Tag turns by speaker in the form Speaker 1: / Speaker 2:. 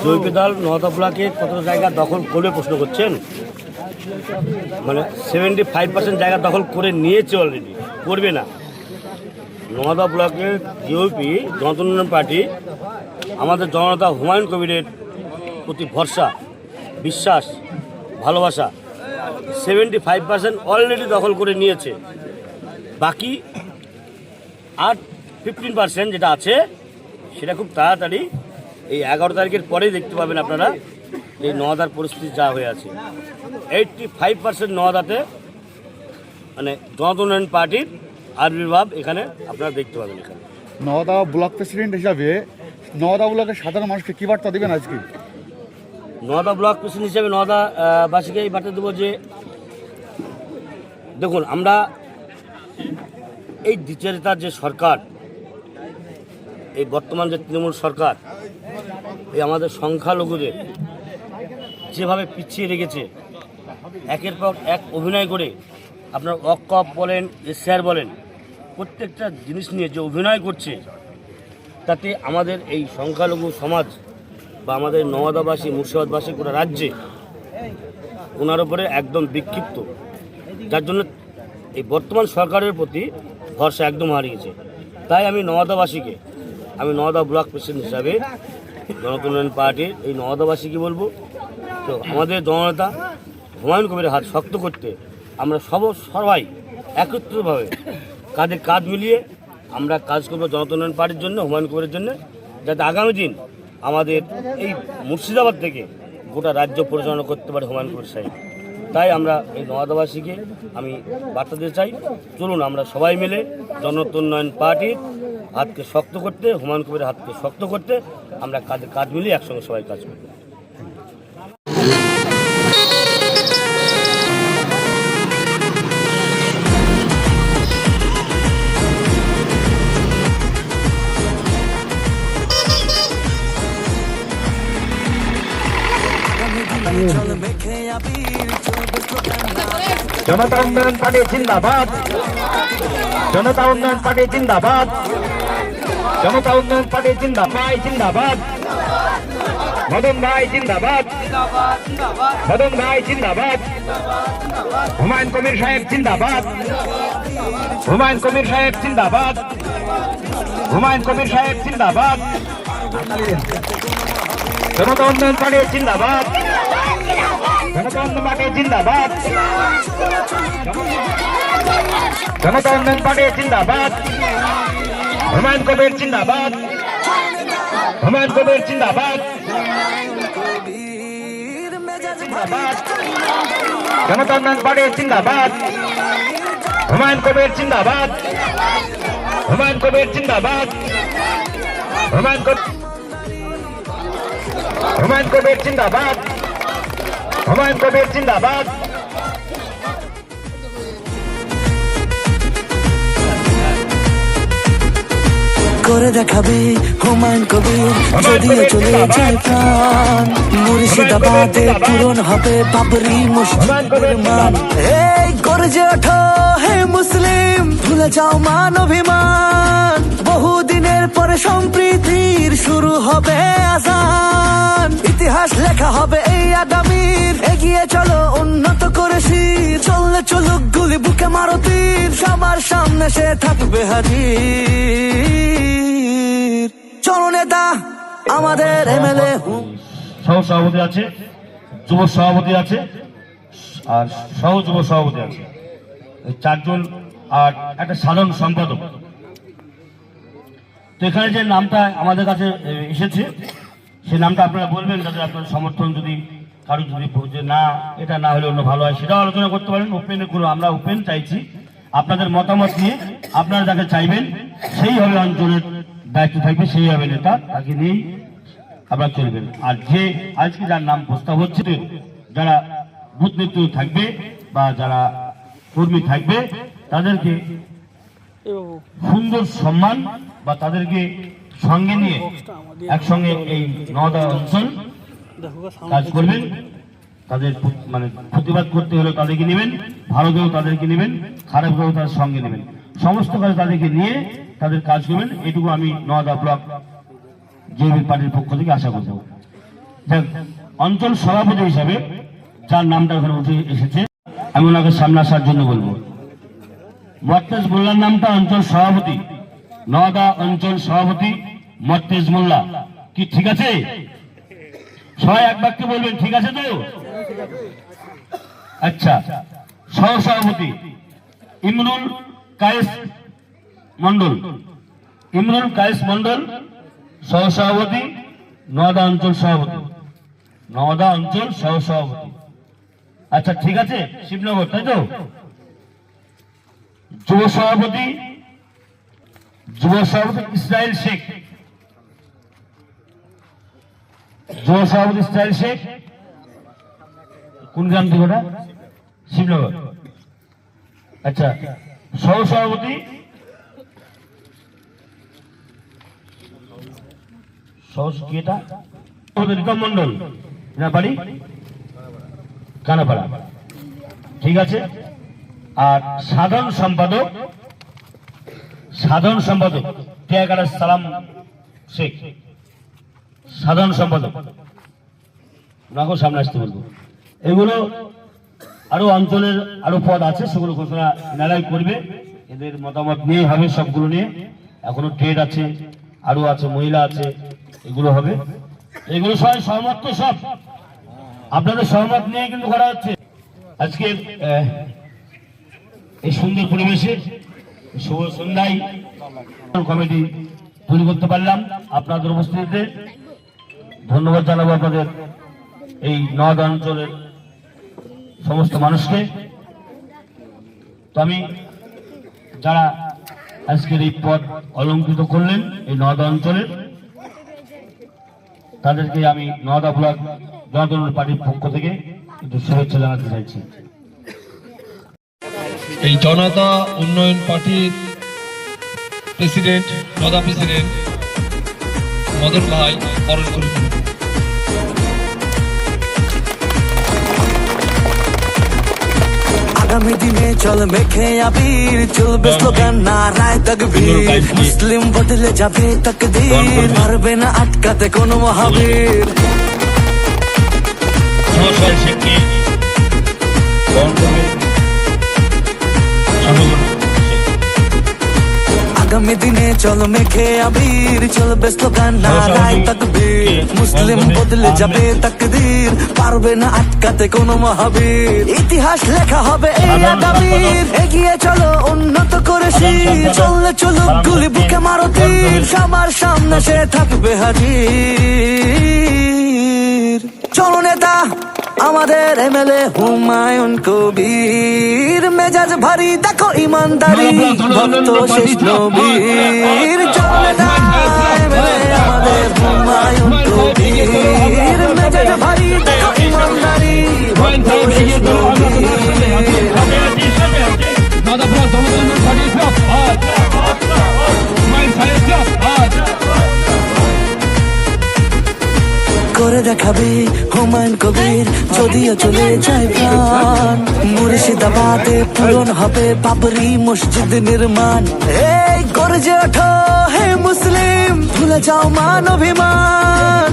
Speaker 1: জৈপি দল নওদা ব্লকে কত জায়গা দখল করবে প্রশ্ন করছেন? মানে 75% জায়গা দখল করে নিয়েছে অলরেডি, করবে না। নওদা ব্লকের জৈপি জনতা উন্নয়ন পার্টি আমাদের জনতা হুমায়ুন কবিরের প্রতি ভরসা, বিশ্বাস, ভালোবাসা 75% অলরেডি দখল করে নিয়েছে। বাকি আর 15% যেটা আছে সেটা খুব তাড়াতাড়ি এই 11 তারিখের পরেই দেখতে পাবেন আপনারা এই নওদার পরিস্থিতি যা হয়ে আছে। 85% নওদাতে মানে জনতা উন্নয়ন পার্টির আবির্ভাব এখানে আপনারা দেখতে পাবেন। এখানে
Speaker 2: নওদা ব্লক প্রেসিডেন্ট হিসাবে নওদা ব্লকের সাধারণ মানুষকে কী বার্তা দেবেন আজকে?
Speaker 1: নওদা ব্লক প্রেসিডেন্ট হিসাবে নওদাবাসীকে এই বার্তা দেবো যে দেখুন, আমরা এই দ্বিচারিতার যে সরকার, এই বর্তমান যে তৃণমূল সরকার, এই আমাদের সংখ্যালঘুদের যেভাবে পিছিয়ে রেখেছে, একের পর এক অভিনয় করে, আপনার ওয়াকফ বলেন, এশিয়ার বলেন, প্রত্যেকটা জিনিস নিয়ে যে অভিনয় করছে, তাতে আমাদের এই সংখ্যালঘু সমাজ বা আমাদের নওদাবাসী, মুর্শিদাবাদবাসী গোটা রাজ্যে ওনার উপরে একদম বিক্ষিপ্ত, যার জন্য এই বর্তমান সরকারের প্রতি ভরসা একদম হারিয়েছে। তাই আমি নওদাবাসীকে, আমি নওদা ব্লক প্রেসিডেন্ট হিসাবে জনতা উন্নয়ন পার্টির এই নওদাবাসীকে বলবো, তো আমাদের জননেতা হুমায়ুন কবিরের হাত শক্ত করতে আমরা সবাই একত্রিতভাবে কাঁধে কাঁধ মিলিয়ে আমরা কাজ করবো জনতা উন্নয়ন পার্টির জন্য, হুমায়ুন কবিরের জন্য, যাতে আগামী দিন আমাদের এই মুর্শিদাবাদ থেকে গোটা রাজ্য পরিচালনা করতে পারে হুমায়ুন কবির সাহেব। তাই আমরা এই নওদাবাসীকে আমি বার্তা দিতে চাই, চলুন আমরা সবাই মিলে জনতা উন্নয়ন পার্টির হাতকে শক্ত করতে, হুমায়ুন কবিরের হাতকে শক্ত করতে আমরা কাঁধে কাঁধ মিলিয়ে একসঙ্গে সবাই কাজ করব।
Speaker 3: জনতা উন্নয়ন পার্টি জিন্দাবাদ, জনতা উন্নয়ন পার্টি জিন্দাবাদ, জনতা উন্নয়ন পার্টি জিন্দাবাদ, জিন্দাবাদ। মদন ভাই জিন্দাবাদ, মদন ভাই জিন্দাবাদ। হুমায়ুন কবির সাহেব জিন্দাবাদ, হুমায়ুন কবির সাহেব জিন্দাবাদ, হুমায়ুন কবির সাহেব জিন্দাবাদ। জনতা উন্নয়ন পার্টি জিন্দাবাদ, জনতা উন্নয়ন পার্টি জিন্দাবাদ, জনতা উন্নয়ন পার্টি জিন্দাবাদ। হুমায়ুন কবির জিন্দাবাদ, হুমায়ুন কবির জিন্দাবাদ, জিন্দাবাদ। জনতা উন্নয়ন পার্টি জিন্দাবাদ, হুমায়ুন কবির জিন্দাবাদ, হুমায়ুন কবির জিন্দাবাদ, হুমায়ুন কবির জিন্দাবাদ, হুমায়ুন কবির জিন্দাবাদ।
Speaker 4: করে দেখাবে হুমায়ুন কবির, যদিও চলে যায় প্রাণ, মুর্শিদাবাদে পূরণ হবে বাবরি মসজিদের মান। এই গর্জে ওঠো হে মুসলিম, ভুলে যাও মান অভিমান, বহুদিনের পরে সম্প্রীতির শুরু হবে আজান। ইতিহাস লেখা হবে এই আগামীর, এগিয়ে চলো উন্নত করে শির, চললে চলুক গুলি বুকে মারো তীর, সবার সামনে সে থাকবে হাজির। চলো নেতা আমাদের এমএলএ,
Speaker 1: সহ সভাপতি আছে, যুব সভাপতি আছে, আর সহ যুব সভাপতি আছে, 4 জন, আর একটা সাধারণ সম্পাদক। তো এখানে যে নামটা আমাদের কাছে এসেছে, সেই নামটা আপনারা বলবেন, যাতে আপনার সমর্থন যদি কারো যদি না, এটা না হলে অন্য ভালো হয়, সেটাও আলোচনা করতে পারেন। ওপেনে কোনো, আমরা ওপেন চাইছি, আপনাদের মতামত নিয়ে আপনারা যাকে চাইবেন সেই হবে অঞ্চলের দায়িত্ব থাকবে, সেই হবে নেতা, তাকে নিয়েই আপনারা চলবেন। আর যে আজকে যার নাম প্রস্তাব হচ্ছে, যারা বুথ নেতৃত্ব থাকবে বা যারা কর্মী থাকবে, তাদেরকে সুন্দর সম্মান বা তাদেরকে সঙ্গে নিয়ে একসঙ্গে এই নওদা অঞ্চল কাজ করবেন। তাদের মানে প্রতিবাদ করতে হলে তাদেরকে নেবেন, ভালো কেউ তাদেরকে নেবেন, খারাপ কেউ তাদের সঙ্গে নেবেন, সমস্ত কাজ তাদেরকে নিয়ে তাদের কাজ করবেন। এটুকু আমি নওদা ব্লক জেবি পার্টির পক্ষ থেকে আশা করব। যাক, অঞ্চল সভাপতি হিসাবে যার নামটা ওখানে উঠে এসেছে আমি ওনাকে সামনে আসার জন্য বলবো। মর্তেজ মোল্লার নামটা অঞ্চল সভাপতি, নওদা অঞ্চল সভাপতি মর্তেজ মোল্লা, কি ঠিক আছে? সবাই এক বাক্যে বলবেন ঠিক আছে তো? আচ্ছা, সহ সভাপতি ইমরুল কায়েস মন্ডল, ইমরুল কায়েস মন্ডল সহ সভাপতি নওদা অঞ্চল সভাপতি, নওদা অঞ্চল সহ সভাপতি। আচ্ছা ঠিক আছে, শিবনগর তাই তো? যুব সভাপতি ইসরাইল শেখ, যুব সভাপতি ইসরাইল শেখ কোন গ্রাম থেকে ওটা? শিবনগর। আচ্ছা, সহ সভাপতি রিতম মন্ডল না বাড়ি কানাপাড়া, ঠিক আছে। আর সাধারণ সম্পাদক ত্যাগার সালাম শেখ, সাধারণ সম্পাদক, ওনাকেও সামনে আসতে বলবো। এগুলো আরো অঞ্চলের আরো পদ আছে, সেগুলো ঘোষণা এনারাই করবে, এদের মতামত নিয়ে হবে সবগুলো নিয়ে। এখনো ট্রেড আছে, আরো আছে, মহিলা আছে, এগুলো হবে। এগুলো সবাই সহমত তো? সব আপনাদের সহমত নিয়ে কিন্তু করা হচ্ছে। আজকে এই সুন্দর পরিবেশে শুভ সন্ধ্যায় কমিটি তৈরি করতে পারলাম আপনাদের উপস্থিতিতে। ধন্যবাদ জানাবো আপনাদের এই নওদা অঞ্চলের সমস্ত মানুষকে। তো আমি যারা আজকের এই পদ অলঙ্কৃত করলেন এই নওদা অঞ্চলের, তাদেরকে আমি নওদা ব্লক জনতাদল পার্টির পক্ষ থেকে একটু শুভেচ্ছা জানাতে চাইছি।
Speaker 5: এই জনতা উন্নয়ন পার্টির প্রেসিডেন্ট, নওদা প্রেসিডেন্ট মদন ভাই বরণ করে
Speaker 4: আগামী দিনে চল মেখে আবির, চলবে স্লোগান নারায় তাকবীর, মুসলিম বদলে যাবে তাকদীর, পারবে না আটকাতে কোনো মহাবীর। আগামী দিনে চল মেখে আবির, চলবে স্লোগান নারায় তাকবীর, মুসলিম বদলে যাবে তাকদীর, পারবে না আটকাতে কোনো মহাবীর। ইতিহাস লেখা হবে এই আগামীর, এগিয়ে চলো উন্নত করে শির, চললে চলুক গুলি বুকে মারো তীর, সবার সামনে সে থাকবে হাজির। চলো নেতা আমাদের এমএলএ হুমায়ুন কবির, মেজাজ ভারী দেখো ইমানদারি, ভক্ত শেষ নবীর। চলো নেতা এমএলএ আমাদের হুমায়ুন কবির, মেজাজ ভারী দেখো ইমানদারি, ভক্ত শেষ নবীর। করে দেখাবে হুমায়ুন কবির, যদিও চলে যায় প্রাণ, মুর্শিদাবাদে পূরণ হবে বাবরি মসজিদ নির্মাণ। এই গর্জে ওঠো হে মুসলিম, ভুলে যাও মান অভিমান।